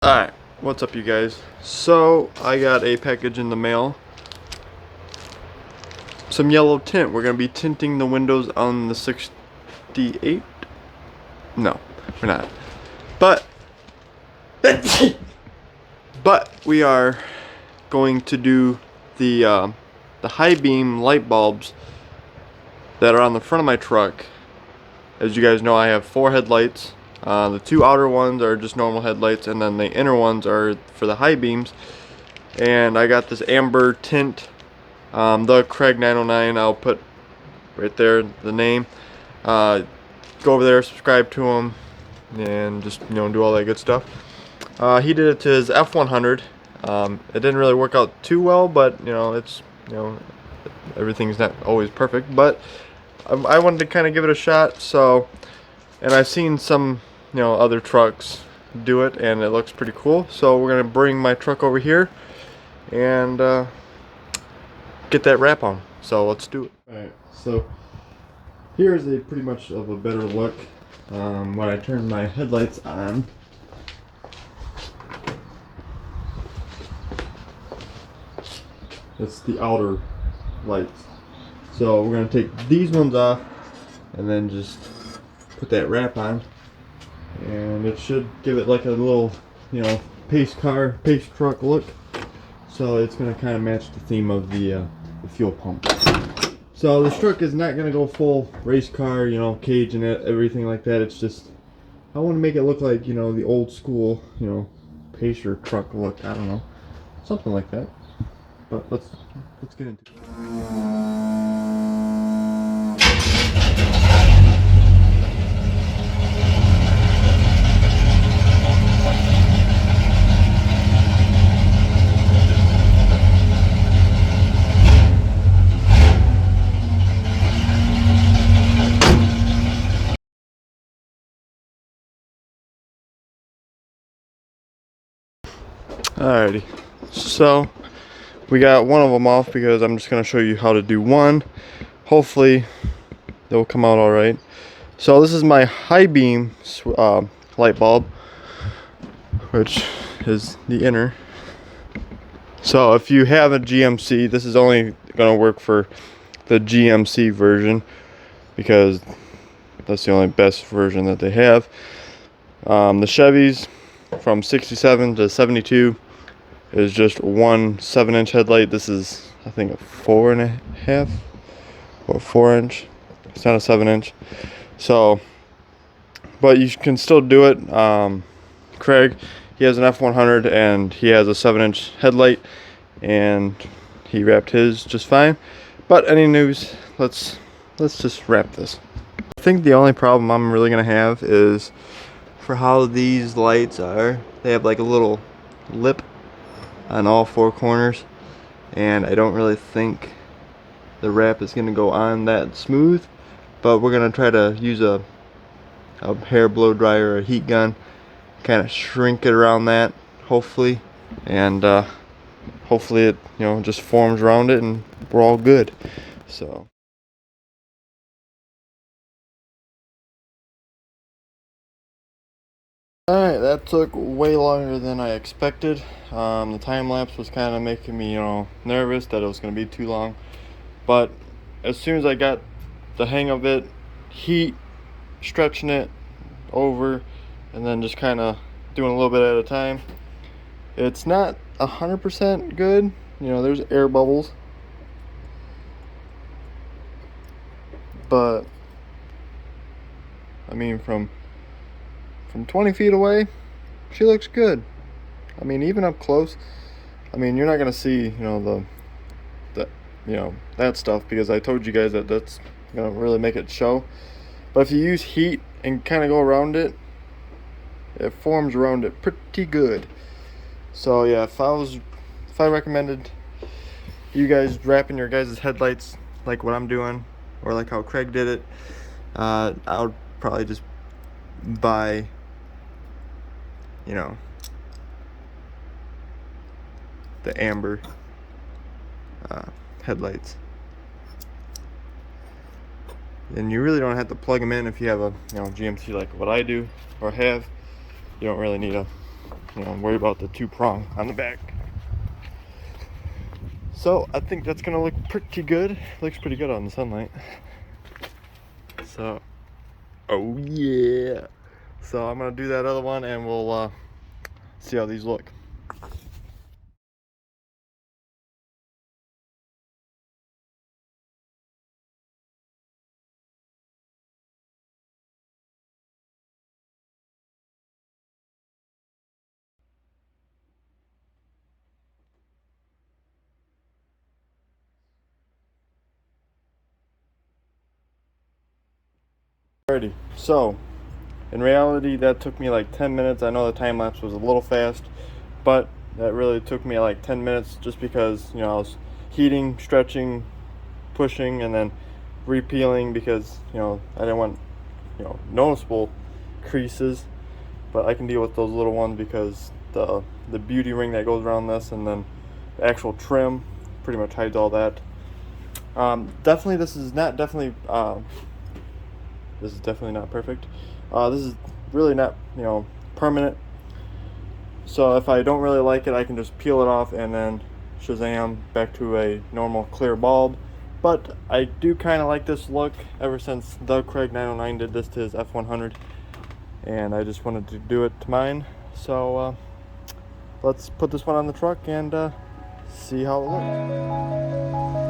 Alright, what's up you guys? So, I got a package in the mail. Some yellow tint. We're going to be tinting the windows on the 68. No, we're not. But we are going to do the high beam light bulbs that are on the front of my truck. As you guys know, I have 4 headlights. The 2 outer ones are just normal headlights, and then the inner ones are for the high beams. And I got this amber tint, the Craig 909. I'll put right there the name. Go over there, subscribe to him, and just do all that good stuff. He did it to his F100. It didn't really work out too well, but it's everything's not always perfect. But I wanted to kind of give it a shot. So, and I've seen some other trucks do it, and it looks pretty cool. So we're gonna bring my truck over here and get that wrap on. So let's do it. Alright, so here's a pretty much of a better look when I turn my headlights on. It's the outer lights. So we're gonna take these ones off and then just put that wrap on, and it should give it like a little pace truck look. So it's gonna kind of match the theme of the fuel pump. So this truck is not gonna go full race car, cage and everything like that. It's just I want to make it look like the old school pacer truck look. I don't know, something like that. But let's get into it. Alrighty, so we got one of them off because I'm just going to show you how to do one. Hopefully they'll come out alright. So this is my high beam light bulb, which is the inner. So if you have a GMC, this is only going to work for the GMC version because that's the only best version that they have. The Chevys from 67 to 72 is just one 7-inch headlight. This is, I think, a 4.5 or 4-inch. It's not a 7-inch. So, but you can still do it. Craig, he has an F100 and he has a 7-inch headlight, and he wrapped his just fine. But any news, let's just wrap this. I think the only problem I'm really gonna have is for how these lights are. They have like a little lip on all 4 corners, and I don't really think the wrap is gonna go on that smooth, but we're gonna try to use a hair blow dryer or a heat gun, kind of shrink it around that, hopefully, and hopefully it just forms around it and we're all good. So alright, that took way longer than I expected. The time lapse was kind of making me, nervous that it was going to be too long. But as soon as I got the hang of it, heat, stretching it over, and then just kind of doing a little bit at a time, it's not 100% good. There's air bubbles. But, I mean, from 20 feet away, she looks good. I mean, even up close, I mean, you're not gonna see, that stuff, because I told you guys that that's gonna really make it show. But if you use heat and kind of go around it, it forms around it pretty good. So yeah, if I recommended you guys wrapping your guys' headlights like what I'm doing, or like how Craig did it, I would probably just buy the amber headlights, and you really don't have to plug them in if you have a GMC like what I do or have. You don't really need a worry about the 2-prong on the back. So I think that's gonna look pretty good. Looks pretty good on the sunlight. So, oh yeah. So I'm gonna do that other one and we'll see how these look. Alrighty, so in reality that took me like 10 minutes. I know the time lapse was a little fast, but that really took me like 10 minutes just because, I was heating, stretching, pushing, and then repeeling because, I didn't want, noticeable creases, but I can deal with those little ones because the beauty ring that goes around this and then the actual trim pretty much hides all that. Definitely this is definitely not perfect. This is really not, permanent. So if I don't really like it, I can just peel it off and then Shazam back to a normal clear bulb. But I do kind of like this look ever since Doug Craig 909 did this to his F100, and I just wanted to do it to mine. So let's put this one on the truck and see how it looks.